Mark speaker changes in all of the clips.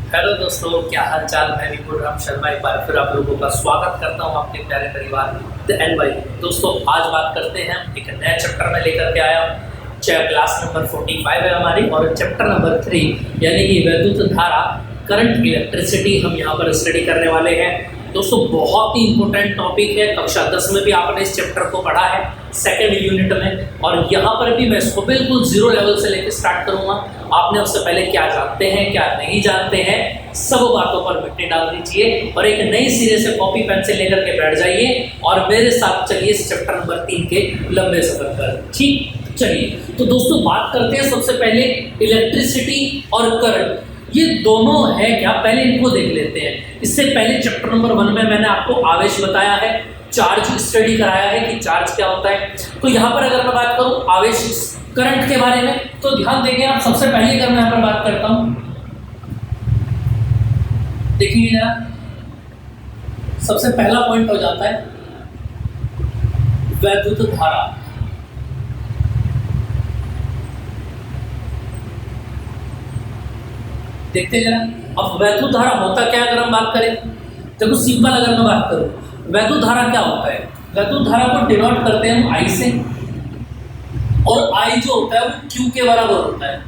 Speaker 1: Hello दोस्तों, क्या हाल चाल। मैं विपुल राम शर्मा एक बार फिर आप लोगों का स्वागत करता हूं आपके प्यारे परिवार द एनवाई। दोस्तों आज बात करते हैं एक नया चैप्टर में लेकर के आया हूं। क्लास नंबर 45 है हमारी और चैप्टर नंबर 3 यानी कि विद्युत धारा करंट इलेक्ट्रिसिटी हम यहाँ पर स्टडी करने वाले हैं। दोस्तों बहुत ही इंपॉर्टेंट टॉपिक है, कक्षा 10 में भी आपने इस चैप्टर को पढ़ा है सेकेंड यूनिट में, और यहाँ पर भी मैं इसको बिल्कुल जीरो लेवल से लेकर स्टार्ट करूँगा। आपने उससे पहले क्या जानते हैं क्या नहीं जानते हैं सब बातों पर मिट्टी डाल दीजिए और एक नई सिरे से कॉपी पेंसिल लेकर के बैठ जाइए और मेरे साथ चलिए इस चैप्टर नंबर 3 के लंबे सफर पर। ठीक, चलिए तो दोस्तों बात करते हैं सबसे पहले इलेक्ट्रिसिटी और करंट, ये दोनों है क्या, पहले इनको देख लेते हैं। इससे पहले चैप्टर नंबर 1 में मैंने आपको आवेश बताया है, चार्ज स्टडी कराया है कि चार्ज क्या होता है। तो यहाँ पर अगर मैं बात करूँ आवेश करंट के बारे में तो ध्यान देंगे आप। सबसे पहले अगर मैं यहाँ पर बात करता हूँ, देखिए जरा, सबसे पहला पॉइंट हो जाता है वैद्युत धारा। देखते जरा, अब वैद्युत धारा होता क्या है अगर हम बात करें। देखो सिंपल अगर मैं बात करूं, वैद्युत धारा क्या होता है, वैद्युत धारा को डिनोट करते हैं हम आई से, और आई जो होता है वो क्यू के बराबर होता है।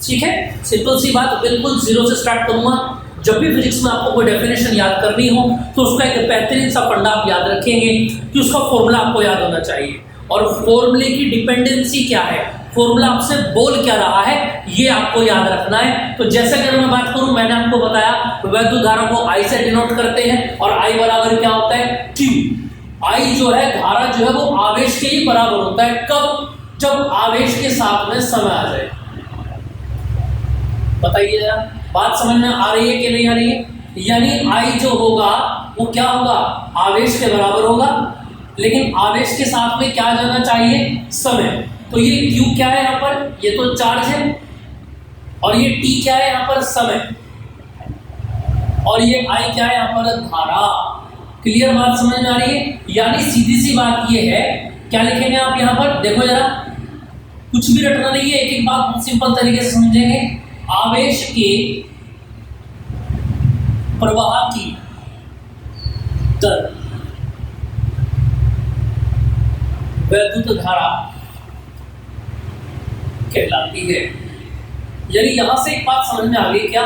Speaker 1: ठीक है, सिंपल सी बात, बिल्कुल जीरो से स्टार्ट करूंगा। जब भी फिजिक्स में आपको कोई डेफिनेशन याद करनी हो तो उसका एक बेहतरीन सा फंडा आप याद रखेंगे कि उसका फॉर्मूला आपको याद होना चाहिए, और फॉर्मूले की डिपेंडेंसी क्या है, फॉर्मूला आपसे बोल क्या रहा है, ये आपको याद रखना है। तो जैसे अगर मैं बात करूं, मैंने आपको बताया वैद्युत धारा को आई से डिनोट करते हैं और आई बराबर क्या होता है, क्यू। आई जो है, धारा जो है वो आवेश के ही बराबर होता है। कब? जब आवेश के साथ में समय आ जाए। बताइए जरा, बात समझ में आ रही है कि नहीं आ रही है। यानी आई जो होगा वो क्या होगा, आवेश के बराबर होगा, लेकिन आवेश के साथ में क्या जाना चाहिए, समय। तो ये Q क्या है यहाँ पर, ये तो चार्ज है, और ये T क्या है यहाँ पर, समय, और ये I क्या है यहाँ पर, धारा। क्लियर बात समझ में आ रही है। यानी सीधी सी बात ये है, क्या लिखेंगे आप यहाँ पर, देखो जरा, कुछ भी रटना नहीं है, एक एक बात बहुत सिंपल तरीके से समझेंगे। आवेश के प्रवाह की दर वैद्युत धारा कहलाती है। यानी यहां से एक बात समझ में आ गई क्या,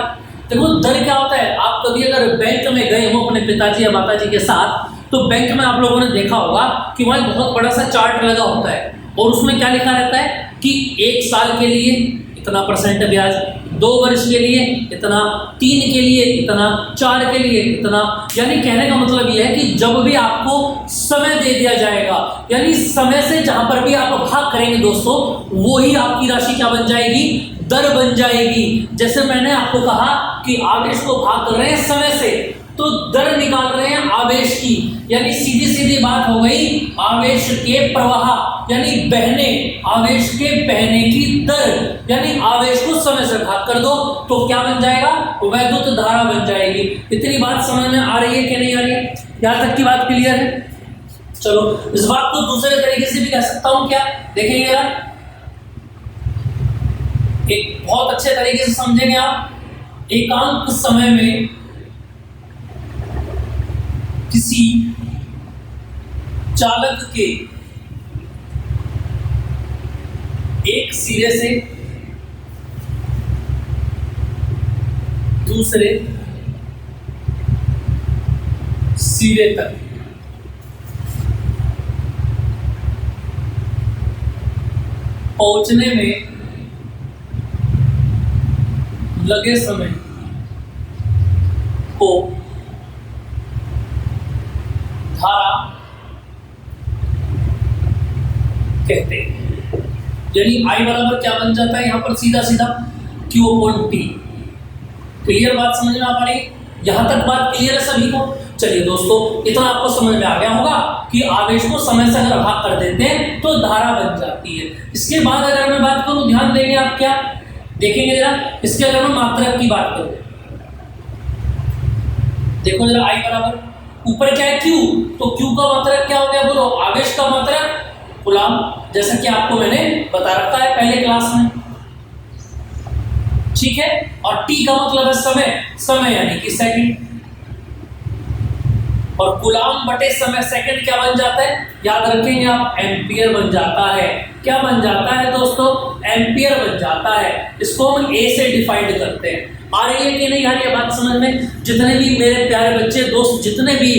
Speaker 1: देखो दर क्या होता है। आप कभी अगर बैंक में गए हो अपने पिताजी या माताजी के साथ, तो बैंक में आप लोगों ने देखा होगा कि वहां बहुत बड़ा सा चार्ट लगा होता है, और उसमें क्या लिखा रहता है कि 1 साल के लिए इतना % ब्याज, 2 वर्ष के लिए इतना, 3 के लिए इतना, 4 के लिए इतना। यानी कहने का मतलब यह है कि जब भी आपको समय दे दिया जाएगा, यानी समय से जहां पर भी आप भाग करेंगे दोस्तों, वो ही आपकी राशि क्या बन जाएगी, दर बन जाएगी। जैसे मैंने आपको कहा कि आवेश को भाग कर रहे हैं समय से, तो दर निकाल रहे हैं आवेश की। यानी सीधी सीधी बात हो गई, आवेश के प्रवाह यानी बहने, आवेश के बहने की दर, यानी आवेश को समय से भाग कर दो तो क्या बन जाएगा, वैद्युत धारा बन जाएगी। इतनी बात समझ में आ रही है कि नहीं आ रही है, यहां तक की बात क्लियर है। चलो इस बात को दूसरे तरीके से भी कह सकता हूं, क्या देखेंगे जरा, एक बहुत अच्छे तरीके से समझेंगे आप। एकांक समय में किसी चालक के एक सिरे से दूसरे सिरे तक पहुंचने में लगे समय को धारा कहते हैं। यानी I बराबर क्या बन जाता है यहाँ पर, सीधा सीधा Q/T। क्लियर बात समझ में आ पा रही है, यहां तक बात क्लियर है सभी को। चलिए दोस्तों, इतना आपको समझ में आ गया होगा कि आवेश को समय से अगर भाग कर देते हैं तो धारा बन जाती है। इसके बाद अगर मैं बात करूं, ध्यान देंगे आप, क्या देखेंगे जरा, इसके अगर मैं मात्रक की बात करूं, देखो जरा, I बराबर ऊपर क्या है, Q, तो Q का मात्रक क्या हो गया, बोलो, आवेश का मात्रक कूलम, जैसा कि आपको मैंने बता रखा है पहले क्लास में। ठीक है। और टी का मतलब है समय, समय यानी कि सेकंड। और कूलाम बटे समय सेकंड क्या बन जाता है, याद रखेंगे आप, एम्पियर बन जाता है। क्या बन जाता है दोस्तों, एम्पियर बन जाता है। इसको हम ए से डिफाइंड करते हैं। आ रही है कि नहीं आ रही है बात समझ में? जितने भी मेरे प्यारे बच्चे दोस्त, जितने भी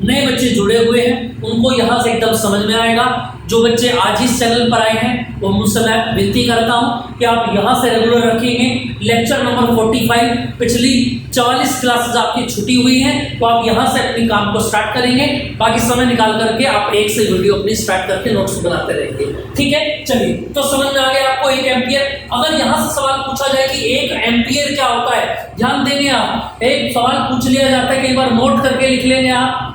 Speaker 1: नए बच्चे जुड़े हुए हैं, उनको यहाँ से एकदम समझ में आएगा। जो बच्चे आज इस चैनल पर आए हैं वो मुझसे मैं विनती करता हूँ कि आप यहाँ से रेगुलर रखेंगे। लेक्चर नंबर 45, पिछली 44 क्लासेस आपकी छुट्टी हुई हैं, तो आप यहाँ से अपनी काम को स्टार्ट करेंगे। बाकी समय निकाल करके आप एक से वीडियो अपनी स्टार्ट करके नोट्स बनाते रहेंगे, ठीक है। चलिए, तो समझ में आ गया आपको एक एम्पियर। अगर यहाँ से सवाल पूछा जाए कि एक एम्पियर क्या होता है, ध्यान देंगे आप, एक सवाल पूछ लिया जाता है, कई बार नोट करके लिख लेंगे आप,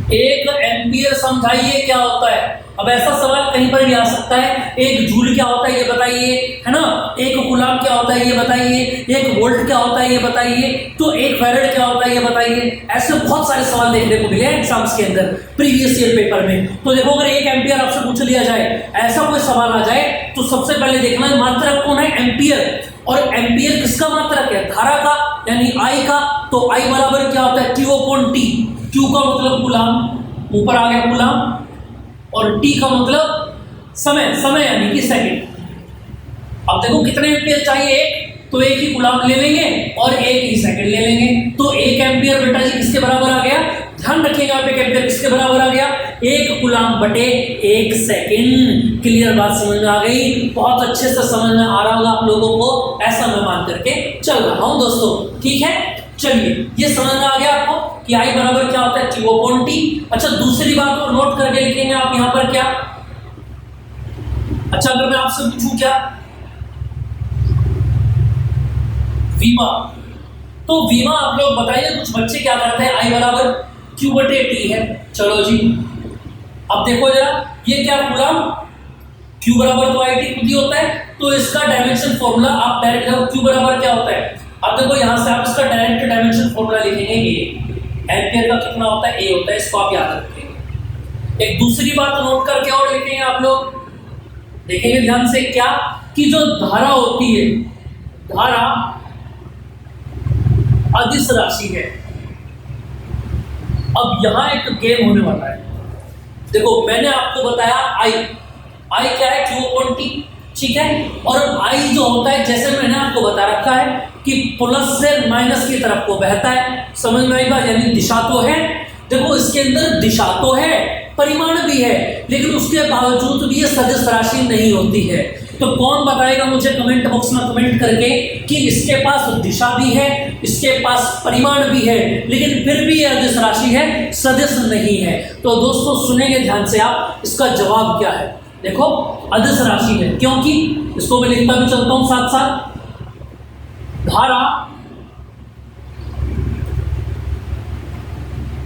Speaker 1: एक एम्पियर समझाइए क्या होता है। अब ऐसा सवाल कहीं पर भी आ सकता है, एक जूल क्या होता है ये बताइए, है ना, एक कूलाम क्या होता है ये बताइए, एक वोल्ट क्या होता है ये बताइए, तो एक फैरेड क्या होता है ये बताइए। ऐसे बहुत सारे सवाल देखने को मिले एग्जाम्स के अंदर, प्रीवियस ईयर पेपर में। तो देखो, अगर एक एम्पियर आपसे पूछ लिया जाए, ऐसा कोई सवाल आ जाए, तो सबसे पहले देखना है मात्रक कौन है, एम्पियर। और एम्पियर किसका मात्रक है, धारा का, यानी आई का। तो आई बराबर क्या होता है, Q अपॉन टी। Q का मतलब कूलाम, ऊपर आ गया कूलाम, और T का मतलब समय, समय यानी कि सेकंड। अब देखो कितने एम्पियर चाहिए, एक, तो एक ही कूलाम ले लेंगे और एक ही सेकंड ले लेंगे। तो एक एम्पियर बेटा जी किसके बराबर आ गया, ध्यान रखिएगा आप, एक एम्पियर किसके बराबर आ गया, एक कूलाम बटे एक सेकंड। क्लियर बात समझ में आ गई? बहुत अच्छे से समझ में आ रहा होगा आप लोगों को, ऐसा मैं मान करके चल रहा हूं दोस्तों, ठीक है। चलिए, ये समझ में आ गया आपको कि आई बराबर क्या होता है, Q अपॉन टी। अच्छा, दूसरी बात और नोट करके लिखेंगे आप यहाँ पर क्या। अच्छा, अगर मैं आपसे पूछूं क्या, वीमा, तो वीमा आप लोग बताइए, कुछ बच्चे क्या करते हैं, आई बराबर Q बटे टी है। चलो जी, अब देखो जरा, ये क्या कूलाम, Q बराबर तो आई टी खुद ही होता है, तो इसका डायमेंशन फॉर्मूला आप डायरेक्ट देखो, Q बराबर क्या होता है। अब देखो यहाँ से आप इसका डायरेक्ट डायमेंशन फॉर्मूला लिखेंगे, ए। एम्पियर का कितना होता है, ए होता है, इसको आप याद रखेंगे। एक दूसरी बात नोट करके और लिखेंगे आप लोग, देखेंगे ध्यान से, क्या कि जो धारा होती है, धारा अदिश राशि है। अब यहां एक गेम होने वाला है। देखो, मैंने आपको बताया आई क्या है, Q अपॉन टी, ठीक है। और आई जो होता है, जैसे मैंने आपको बता रखा है कि प्लस से माइनस की तरफ को बहता है, समझ में आई बात, यानी दिशा तो है। देखो, इसके अंदर दिशा तो है, परिमाण भी है, लेकिन उसके बावजूद भी ये सदिश राशि नहीं होती है। तो कौन बताएगा मुझे कमेंट बॉक्स में कमेंट करके कि इसके पास दिशा भी है, इसके पास परिमाण भी है, लेकिन फिर भी यह अदिश राशि है, सदिश नहीं है। तो दोस्तों सुनेंगे ध्यान से आप, इसका जवाब क्या है। देखो, अदिश राशि है, क्योंकि इसको मैं लिखता भी चलता हूं साथ साथ, धारा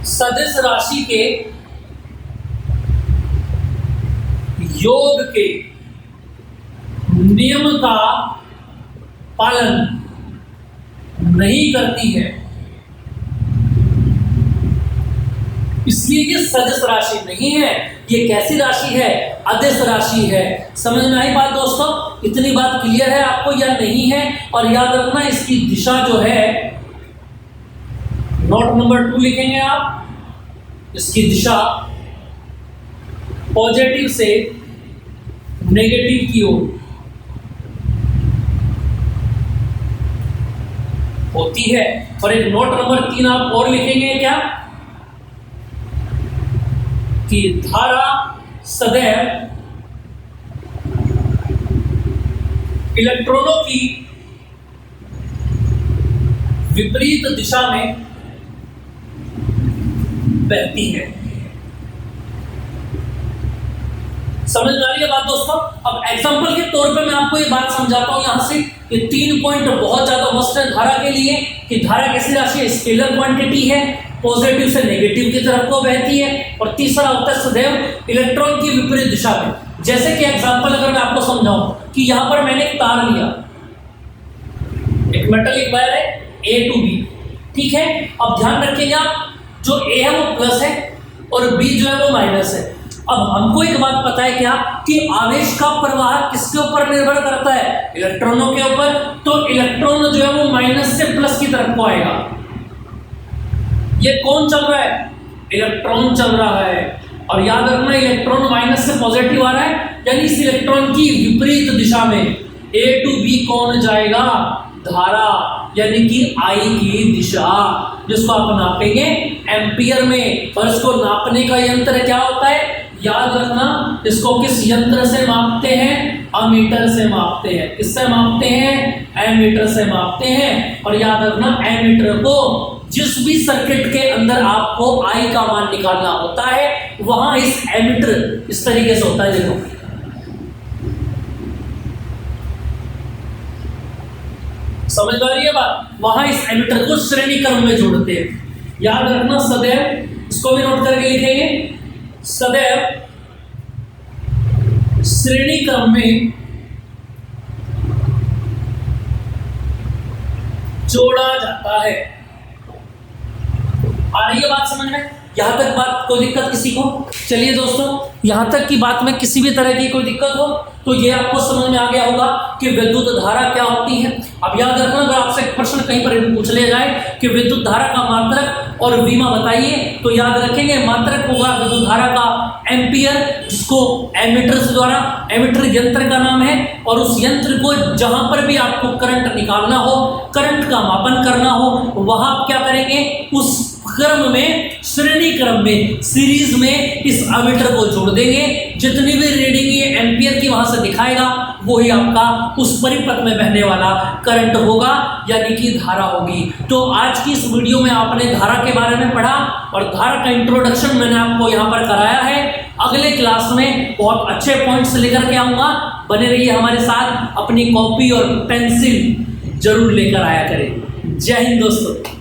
Speaker 1: सदिश राशि के योग के नियम का पालन नहीं करती है, इसलिए ये सदिश राशि नहीं है। ये कैसी राशि है, अदिश राशि है। समझ में आई बात दोस्तों? इतनी बात क्लियर है आपको या नहीं है? और याद रखना, इसकी दिशा जो है, नोट नंबर 2 लिखेंगे आप, इसकी दिशा पॉजिटिव से नेगेटिव की ओर होती है। और एक नोट नंबर 3 आप और लिखेंगे क्या, कि धारा सदैव इलेक्ट्रॉनों की विपरीत दिशा में बहती है। समझ में आ रही है बात दोस्तों? अब एग्जांपल के तौर पे मैं आपको ये बात समझाता हूं यहां से। ये 3 पॉइंट बहुत ज्यादा मस्त है धारा के लिए, कि धारा कैसी राशि है, स्केलर क्वांटिटी है, पॉजिटिव से नेगेटिव की तरफ को बहती है, और तीसरा होता है सदैव इलेक्ट्रॉन की विपरीत दिशा में। जैसे कि एग्जांपल अगर मैं आपको समझाऊं कि यहां पर मैंने एक तार लिया, एक मेटालिक वायर है A to B, ठीक है। अब ध्यान रखिएगा, जो A है वो प्लस है और B जो है वो माइनस है। अब हमको एक बात पता है क्या कि आवेश का प्रवाह किसके ऊपर निर्भर करता है? इलेक्ट्रॉनों के ऊपर। तो इलेक्ट्रॉन जो है वो माइनस से प्लस की तरफ को आएगा। ये कौन चल रहा है? इलेक्ट्रॉन चल रहा है। और याद रखना इलेक्ट्रॉन माइनस से पॉजिटिव आ रहा है, यानी इस इलेक्ट्रॉन की विपरीत दिशा में A to B कौन जाएगा? धारा, यानी कि I की दिशा, जिसको आप नापेंगे एम्पियर में। और इसको नापने का यंत्र क्या होता है? याद रखना, इसको किस यंत्र से मापते हैं? अमीटर से मापते हैं। किससे मापते हैं? एमीटर से मापते हैं। और याद रखना एमीटर को जिस भी सर्किट के अंदर आपको I का मान निकालना होता है वहां इस एमीटर इस तरीके से होता है। देखो समझ आ रही है बात? वहां इस एमीटर को श्रेणी क्रम में जोड़ते हैं। याद रखना सदैव, इसको भी नोट करके लिखेंगे, सदैव श्रेणी क्रम में जोड़ा जाता है। आ रही है बात समझ में? यहां तक बात कोई दिक्कत किसी को? चलिए दोस्तों, यहां तक की बात में किसी भी तरह की कोई दिक्कत हो तो ये आपको समझ में आ गया होगा कि विद्युत धारा क्या होती है। अब याद रखना, अगर आपसे एक प्रश्न कहीं पर पूछ लिया जाए कि विद्युत धारा का मात्रक और विमा बताइए, तो याद रखेंगे मात्रक होगा विद्युत धारा का एम्पियर, जिसको एमीटर द्वारा, एमीटर यंत्र का नाम है, और उस यंत्र को जहां पर भी आपको करंट निकालना हो, करंट का मापन करना हो, वहां आप क्या करेंगे? उस क्रम में, श्रेणी क्रम में, सीरीज में इस एमीटर को जोड़ देंगे। जितनी भी रीडिंग ये एम्पियर की वहां से दिखाएगा वही आपका उस परिपथ में बहने वाला करंट होगा, यानी कि धारा होगी। तो आज की इस वीडियो में आपने धारा के बारे में पढ़ा और धारा का इंट्रोडक्शन मैंने आपको यहाँ पर कराया है। अगले क्लास में बहुत अच्छे पॉइंट्स लेकर के आऊंगा। बने रहिए हमारे साथ, अपनी कॉपी और पेंसिल जरूर लेकर आया करें। जय हिंद दोस्तों।